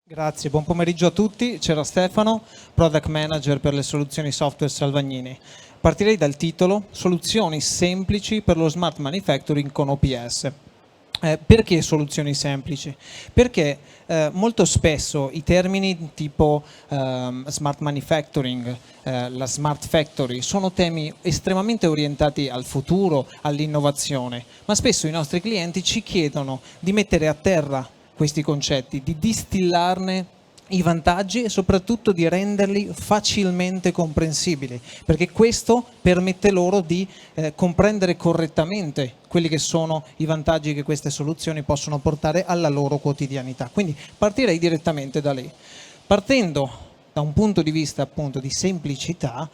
Grazie, buon pomeriggio a tutti. C'era Stefano, Product Manager per le soluzioni software Salvagnini. Partirei dal titolo, Soluzioni semplici per lo Smart Manufacturing con OPS. Perché soluzioni semplici? Perché molto spesso i termini tipo smart manufacturing, la smart factory, sono temi estremamente orientati al futuro, all'innovazione, ma spesso i nostri clienti ci chiedono di mettere a terra questi concetti, di distillarne i vantaggi e soprattutto di renderli facilmente comprensibili, perché questo permette loro di comprendere correttamente quelli che sono i vantaggi che queste soluzioni possono portare alla loro quotidianità. Quindi partirei direttamente da lì. Partendo da un punto di vista appunto di semplicità,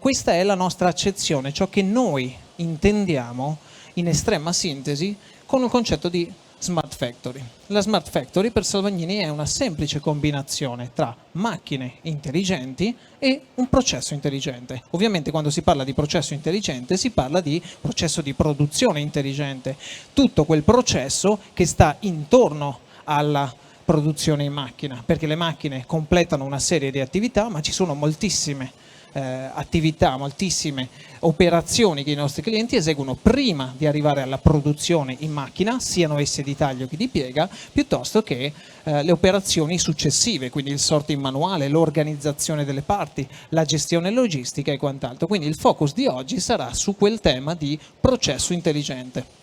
questa è la nostra accezione, ciò che noi intendiamo in estrema sintesi con il concetto di Smart Factory. La Smart Factory per Salvagnini è una semplice combinazione tra macchine intelligenti e un processo intelligente. Ovviamente quando si parla di processo intelligente si parla di processo di produzione intelligente, tutto quel processo che sta intorno alla produzione in macchina, perché le macchine completano una serie di attività, ma ci sono moltissime attività, moltissime operazioni che i nostri clienti eseguono prima di arrivare alla produzione in macchina, siano esse di taglio che di piega, piuttosto che le operazioni successive, quindi il sorting manuale, l'organizzazione delle parti, la gestione logistica e quant'altro. Quindi il focus di oggi sarà su quel tema di processo intelligente.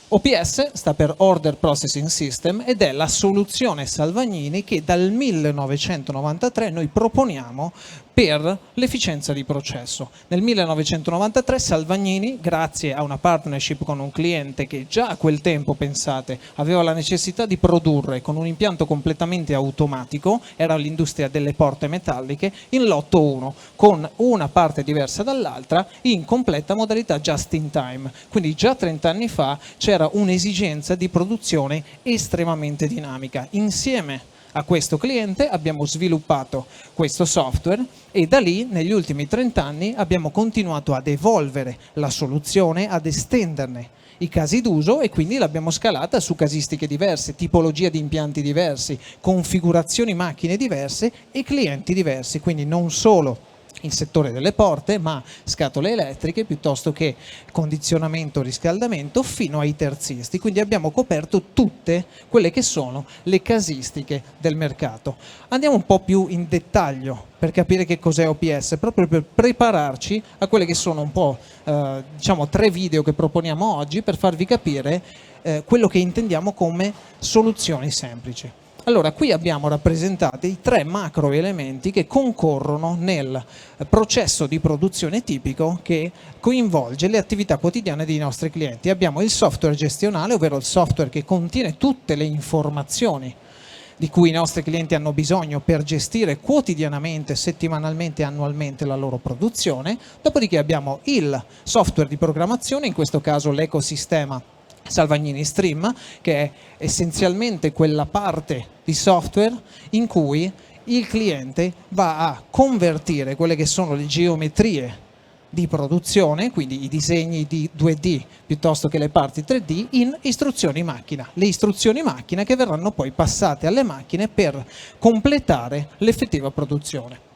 OPS sta per Order Processing System ed è la soluzione Salvagnini che dal 1993 noi proponiamo per l'efficienza di processo. Nel 1993 Salvagnini, grazie a una partnership con un cliente che già a quel tempo, pensate, aveva la necessità di produrre con un impianto completamente automatico, era l'industria delle porte metalliche, in lotto 1, con una parte diversa dall'altra, in completa modalità just in time. Quindi già 30 anni fa c'era un'esigenza di produzione estremamente dinamica. Insieme a questo cliente abbiamo sviluppato questo software e da lì negli ultimi 30 anni abbiamo continuato ad evolvere la soluzione, ad estenderne i casi d'uso e quindi l'abbiamo scalata su casistiche diverse, tipologie di impianti diversi, configurazioni macchine diverse e clienti diversi, quindi non solo il settore delle porte, ma scatole elettriche piuttosto che condizionamento, riscaldamento, fino ai terzisti. Quindi abbiamo coperto tutte quelle che sono le casistiche del mercato. Andiamo un po' più in dettaglio per capire che cos'è OPS, proprio per prepararci a quelle che sono un po' diciamo 3 video che proponiamo oggi per farvi capire quello che intendiamo come soluzioni semplici. Allora, qui abbiamo rappresentati i 3 macro elementi che concorrono nel processo di produzione tipico che coinvolge le attività quotidiane dei nostri clienti. Abbiamo il software gestionale, ovvero il software che contiene tutte le informazioni di cui i nostri clienti hanno bisogno per gestire quotidianamente, settimanalmente e annualmente la loro produzione. Dopodiché abbiamo il software di programmazione, in questo caso l'ecosistema Salvagnini Stream, che è essenzialmente quella parte di software in cui il cliente va a convertire quelle che sono le geometrie di produzione, quindi i disegni di 2D piuttosto che le parti 3D, in istruzioni macchina. Le istruzioni macchina che verranno poi passate alle macchine per completare l'effettiva produzione.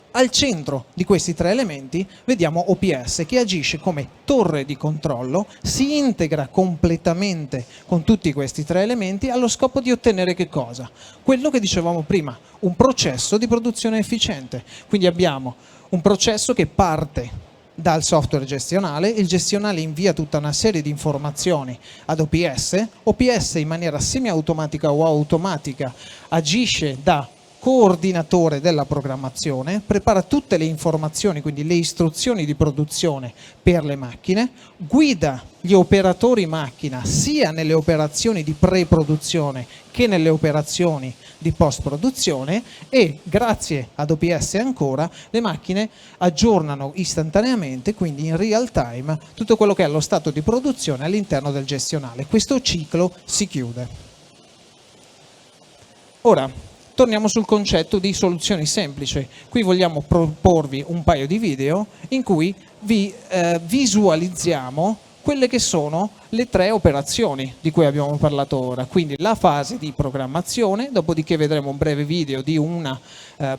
Al centro di questi 3 elementi vediamo OPS che agisce come torre di controllo, si integra completamente con tutti questi 3 elementi allo scopo di ottenere che cosa? Quello che dicevamo prima, un processo di produzione efficiente. Quindi abbiamo un processo che parte dal software gestionale, il gestionale invia tutta una serie di informazioni ad OPS, OPS in maniera semiautomatica o automatica agisce da coordinatore della programmazione, prepara tutte le informazioni, quindi le istruzioni di produzione per le macchine, guida gli operatori macchina sia nelle operazioni di pre-produzione che nelle operazioni di post-produzione e grazie ad OPS ancora le macchine aggiornano istantaneamente, quindi in real time, tutto quello che è lo stato di produzione all'interno del gestionale. Questo ciclo si chiude. Ora, torniamo sul concetto di soluzioni semplici. Qui vogliamo proporvi un paio di video in cui vi visualizziamo quelle che sono le 3 operazioni di cui abbiamo parlato ora, quindi la fase di programmazione, dopodiché vedremo un breve video di una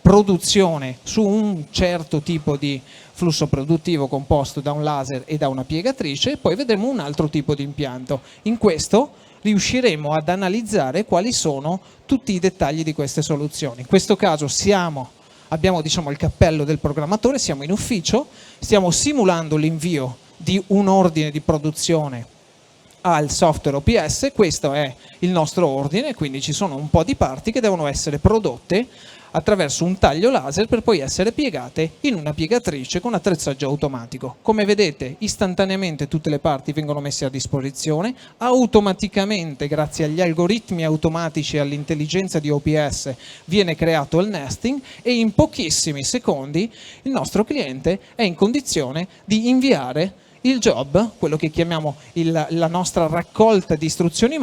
produzione su un certo tipo di flusso produttivo composto da un laser e da una piegatrice, e poi vedremo un altro tipo di impianto. In questo riusciremo ad analizzare quali sono tutti i dettagli di queste soluzioni. In questo caso abbiamo diciamo il cappello del programmatore, siamo in ufficio, stiamo simulando l'invio di un ordine di produzione al software OPS. Questo è il nostro ordine, quindi ci sono un po' di parti che devono essere prodotte attraverso un taglio laser per poi essere piegate in una piegatrice con attrezzaggio automatico. Come vedete, istantaneamente tutte le parti vengono messe a disposizione, automaticamente grazie agli algoritmi automatici e all'intelligenza di OPS viene creato il nesting, e in pochissimi secondi il nostro cliente è in condizione di inviare il job, quello che chiamiamo la nostra raccolta di istruzioni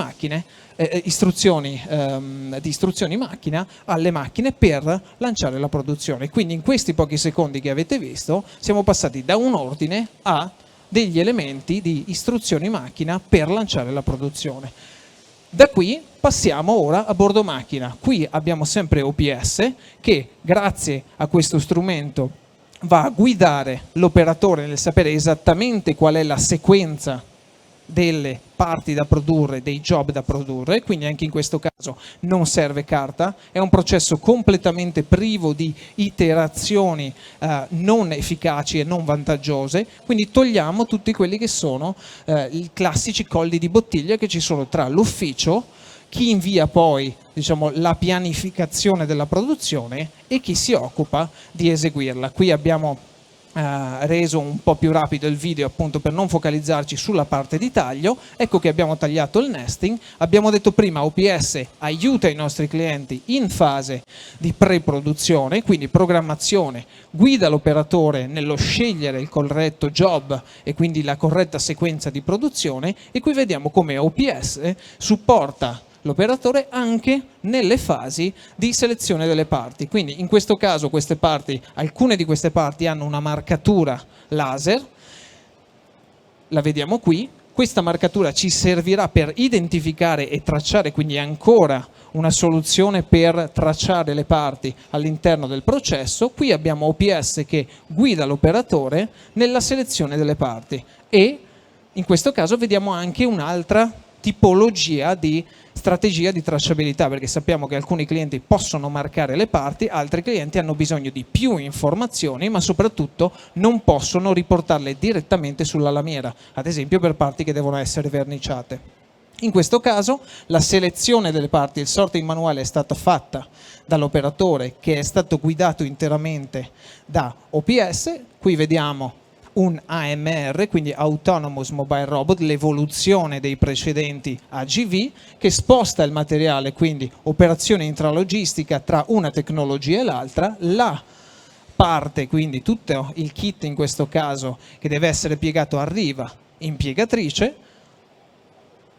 di istruzioni macchina alle macchine per lanciare la produzione. Quindi in questi pochi secondi che avete visto siamo passati da un ordine a degli elementi di istruzioni macchina per lanciare la produzione. Da qui passiamo ora a bordo macchina. Qui abbiamo sempre OPS che, grazie a questo strumento, va a guidare l'operatore nel sapere esattamente qual è la sequenza delle parti da produrre, dei job da produrre, quindi anche in questo caso non serve carta, è un processo completamente privo di iterazioni non efficaci e non vantaggiose, quindi togliamo tutti quelli che sono i classici colli di bottiglia che ci sono tra l'ufficio, chi invia poi diciamo, la pianificazione della produzione e chi si occupa di eseguirla. Qui abbiamo reso un po' più rapido il video appunto per non focalizzarci sulla parte di taglio. Ecco che abbiamo tagliato il nesting. Abbiamo detto prima, OPS aiuta i nostri clienti in fase di pre-produzione, quindi programmazione, guida l'operatore nello scegliere il corretto job e quindi la corretta sequenza di produzione, e qui vediamo come OPS supporta l'operatore anche nelle fasi di selezione delle parti. Quindi in questo caso queste parti, alcune di queste parti hanno una marcatura laser, la vediamo qui. Questa marcatura ci servirà per identificare e tracciare, quindi ancora una soluzione per tracciare le parti all'interno del processo. Qui abbiamo OPS che guida l'operatore nella selezione delle parti, e in questo caso vediamo anche un'altra tipologia di strategia di tracciabilità, perché sappiamo che alcuni clienti possono marcare le parti, altri clienti hanno bisogno di più informazioni, ma soprattutto non possono riportarle direttamente sulla lamiera, ad esempio per parti che devono essere verniciate. In questo caso la selezione delle parti, il sorting manuale, è stata fatta dall'operatore che è stato guidato interamente da OPS. Qui vediamo un AMR, quindi Autonomous Mobile Robot, l'evoluzione dei precedenti AGV, che sposta il materiale, quindi operazione intralogistica tra una tecnologia e l'altra. La parte, quindi tutto il kit in questo caso che deve essere piegato, arriva in piegatrice.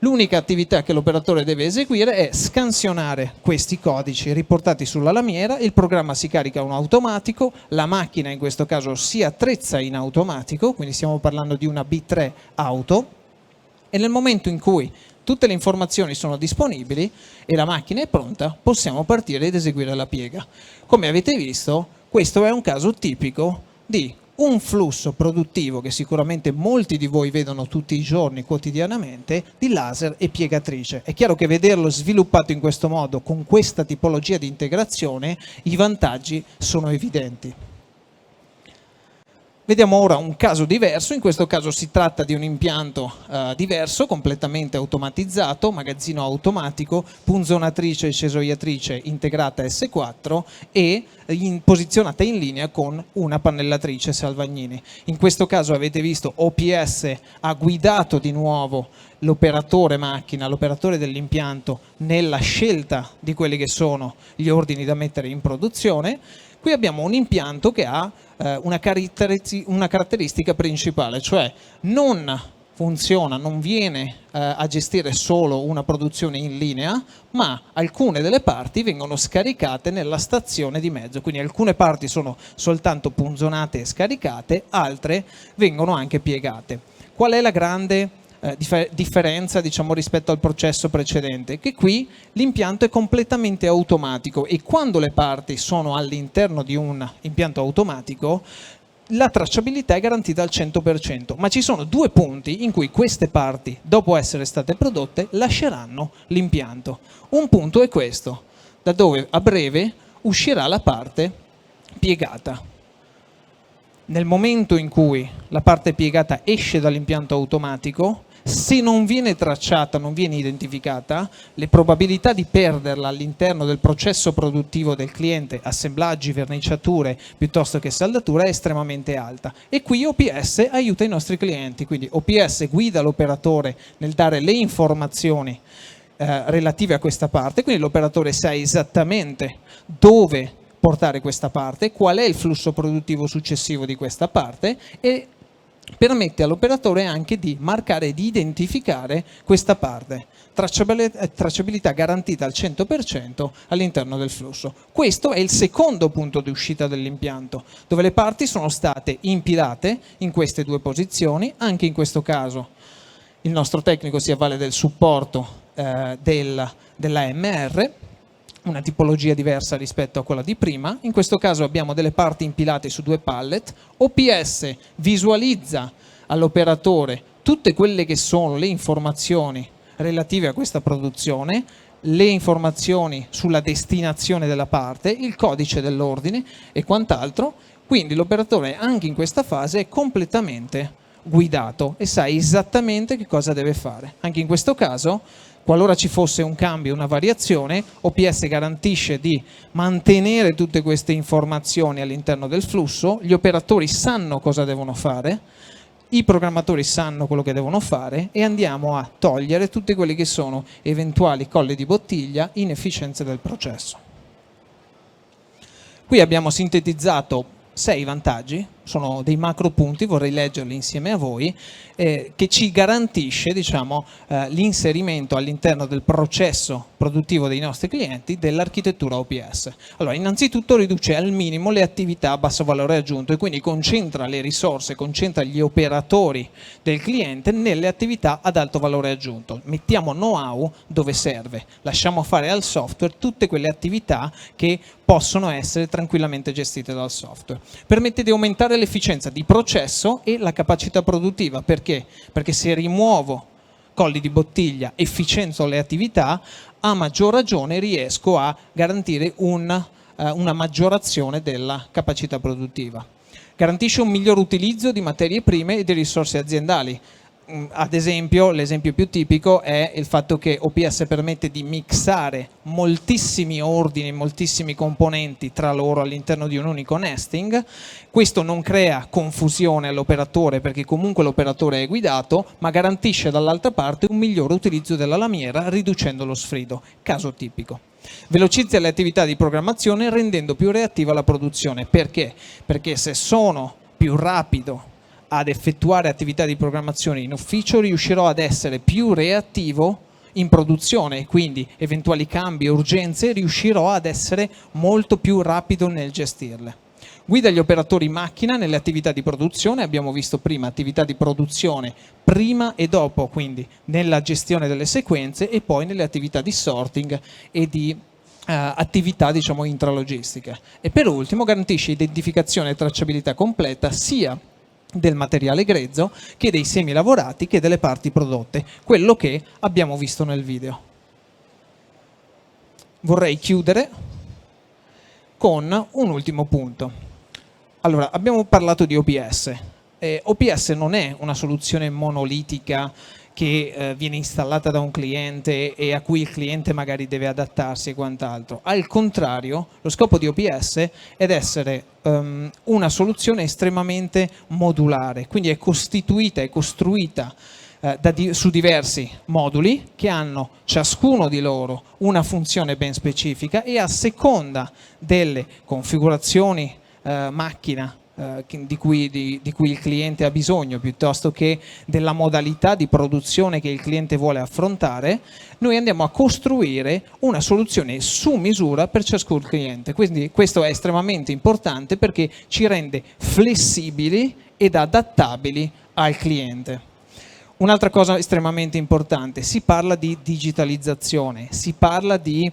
L'unica attività che l'operatore deve eseguire è scansionare questi codici riportati sulla lamiera, il programma si carica un automatico, la macchina in questo caso si attrezza in automatico, quindi stiamo parlando di una B3 auto, e nel momento in cui tutte le informazioni sono disponibili e la macchina è pronta, possiamo partire ed eseguire la piega. Come avete visto, questo è un caso tipico di un flusso produttivo che sicuramente molti di voi vedono tutti i giorni, quotidianamente, di laser e piegatrice. È chiaro che vederlo sviluppato in questo modo, con questa tipologia di integrazione, i vantaggi sono evidenti. Vediamo ora un caso diverso. In questo caso si tratta di un impianto diverso, completamente automatizzato, magazzino automatico, punzonatrice e cesoiatrice integrata S4 e posizionata in linea con una pannellatrice Salvagnini. In questo caso avete visto OPS ha guidato di nuovo l'operatore macchina, l'operatore dell'impianto nella scelta di quelli che sono gli ordini da mettere in produzione. Qui abbiamo un impianto che ha una caratteristica principale, cioè non funziona, non viene a gestire solo una produzione in linea, ma alcune delle parti vengono scaricate nella stazione di mezzo, quindi alcune parti sono soltanto punzonate e scaricate, altre vengono anche piegate. Qual è la grande differenza, diciamo, rispetto al processo precedente? Che qui l'impianto è completamente automatico e quando le parti sono all'interno di un impianto automatico la tracciabilità è garantita al 100%, ma ci sono due punti in cui queste parti, dopo essere state prodotte, lasceranno l'impianto. Un punto è questo, da dove a breve uscirà la parte piegata. Nel momento in cui la parte piegata esce dall'impianto automatico, se non viene tracciata, non viene identificata, le probabilità di perderla all'interno del processo produttivo del cliente, assemblaggi, verniciature piuttosto che saldatura, è estremamente alta. E qui OPS aiuta i nostri clienti, quindi OPS guida l'operatore nel dare le informazioni relative a questa parte, quindi l'operatore sa esattamente dove portare questa parte, qual è il flusso produttivo successivo di questa parte e permette all'operatore anche di marcare e di identificare questa parte. Tracciabilità garantita al 100% all'interno del flusso. Questo è il secondo punto di uscita dell'impianto, dove le parti sono state impilate in queste due posizioni. Anche in questo caso il nostro tecnico si avvale del supporto dell'AMR, una tipologia diversa rispetto a quella di prima. In questo caso abbiamo delle parti impilate su due pallet. OPS visualizza all'operatore tutte quelle che sono le informazioni relative a questa produzione, le informazioni sulla destinazione della parte, il codice dell'ordine e quant'altro. Quindi l'operatore anche in questa fase è completamente guidato e sa esattamente che cosa deve fare. Anche in questo caso, qualora ci fosse un cambio, una variazione, OPS garantisce di mantenere tutte queste informazioni all'interno del flusso, gli operatori sanno cosa devono fare, i programmatori sanno quello che devono fare e andiamo a togliere tutti quelli che sono eventuali colli di bottiglia, inefficienze del processo. Qui abbiamo sintetizzato 6 vantaggi, sono dei macro punti, vorrei leggerli insieme a voi, che ci garantisce, diciamo, l'inserimento all'interno del processo produttivo dei nostri clienti dell'architettura OPS. Allora, innanzitutto riduce al minimo le attività a basso valore aggiunto e quindi concentra le risorse, concentra gli operatori del cliente nelle attività ad alto valore aggiunto. Mettiamo know-how dove serve, lasciamo fare al software tutte quelle attività che possono essere tranquillamente gestite dal software. Permette di aumentare l'efficienza di processo e la capacità produttiva. Perché? Perché se rimuovo colli di bottiglia, efficienzo le attività, a maggior ragione riesco a garantire una maggiorazione della capacità produttiva. Garantisce un miglior utilizzo di materie prime e di risorse aziendali. Ad esempio, l'esempio più tipico è il fatto che OPS permette di mixare moltissimi ordini, moltissimi componenti tra loro all'interno di un unico nesting. Questo non crea confusione all'operatore perché comunque l'operatore è guidato, ma garantisce dall'altra parte un miglior utilizzo della lamiera riducendo lo sfrido, caso tipico. Velocizza le attività di programmazione rendendo più reattiva la produzione. Perché? Perché se sono più rapido ad effettuare attività di programmazione in ufficio, riuscirò ad essere più reattivo in produzione e quindi eventuali cambi e urgenze riuscirò ad essere molto più rapido nel gestirle. Guida gli operatori macchina nelle attività di produzione, abbiamo visto prima attività di produzione prima e dopo, quindi nella gestione delle sequenze e poi nelle attività di sorting e di attività, diciamo, intralogistiche. E per ultimo garantisce identificazione e tracciabilità completa sia del materiale grezzo che dei semi lavorati che delle parti prodotte, quello che abbiamo visto nel video. Vorrei chiudere con un ultimo punto. Allora, abbiamo parlato di OPS. OPS non è una soluzione monolitica che viene installata da un cliente e a cui il cliente magari deve adattarsi e quant'altro. Al contrario, lo scopo di OPS è essere una soluzione estremamente modulare, quindi è costituita e costruita su diversi moduli che hanno ciascuno di loro una funzione ben specifica e a seconda delle configurazioni macchina di cui il cliente ha bisogno, piuttosto che della modalità di produzione che il cliente vuole affrontare, noi andiamo a costruire una soluzione su misura per ciascun cliente. Quindi questo è estremamente importante perché ci rende flessibili ed adattabili al cliente. Un'altra cosa estremamente importante, si parla di digitalizzazione, si parla di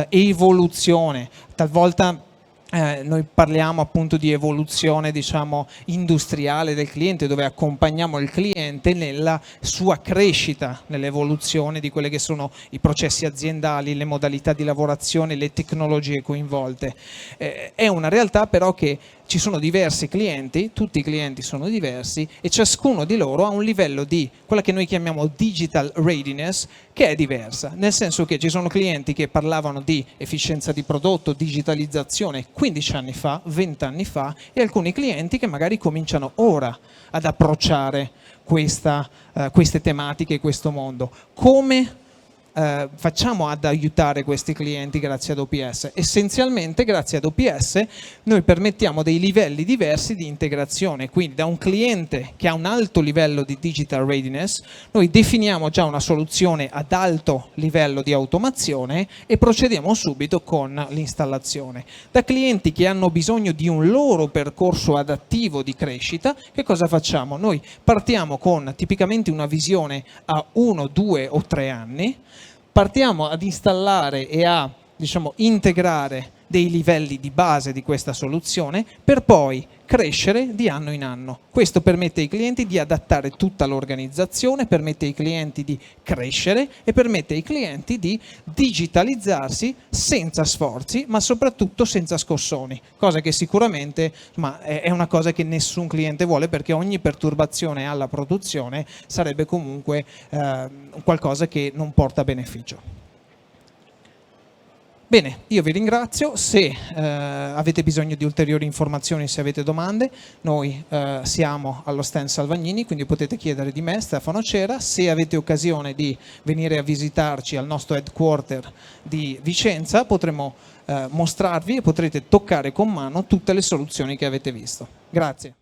evoluzione, talvolta noi parliamo appunto di evoluzione, diciamo, industriale del cliente, dove accompagniamo il cliente nella sua crescita, nell'evoluzione di quelli che sono i processi aziendali, le modalità di lavorazione, le tecnologie coinvolte. È una realtà però che ci sono diversi clienti, tutti i clienti sono diversi e ciascuno di loro ha un livello di quella che noi chiamiamo digital readiness che è diversa, nel senso che ci sono clienti che parlavano di efficienza di prodotto, digitalizzazione 15 anni fa, 20 anni fa e alcuni clienti che magari cominciano ora ad approcciare queste tematiche, questo mondo. Come facciamo ad aiutare questi clienti grazie ad OPS? Essenzialmente grazie ad OPS noi permettiamo dei livelli diversi di integrazione, quindi da un cliente che ha un alto livello di digital readiness noi definiamo già una soluzione ad alto livello di automazione e procediamo subito con l'installazione. Da clienti che hanno bisogno di un loro percorso adattivo di crescita, che cosa facciamo? Noi partiamo con tipicamente una visione a 1, 2 o 3 anni, partiamo ad installare e a, diciamo, integrare dei livelli di base di questa soluzione per poi crescere di anno in anno. Questo permette ai clienti di adattare tutta l'organizzazione, permette ai clienti di crescere e permette ai clienti di digitalizzarsi senza sforzi, ma soprattutto senza scossoni, cosa che sicuramente è una cosa che nessun cliente vuole, perché ogni perturbazione alla produzione sarebbe comunque qualcosa che non porta beneficio. Bene, io vi ringrazio, se avete bisogno di ulteriori informazioni, se avete domande, noi siamo allo stand Salvagnini, quindi potete chiedere di me, Stefano Cera. Se avete occasione di venire a visitarci al nostro headquarter di Vicenza, potremo mostrarvi e potrete toccare con mano tutte le soluzioni che avete visto. Grazie.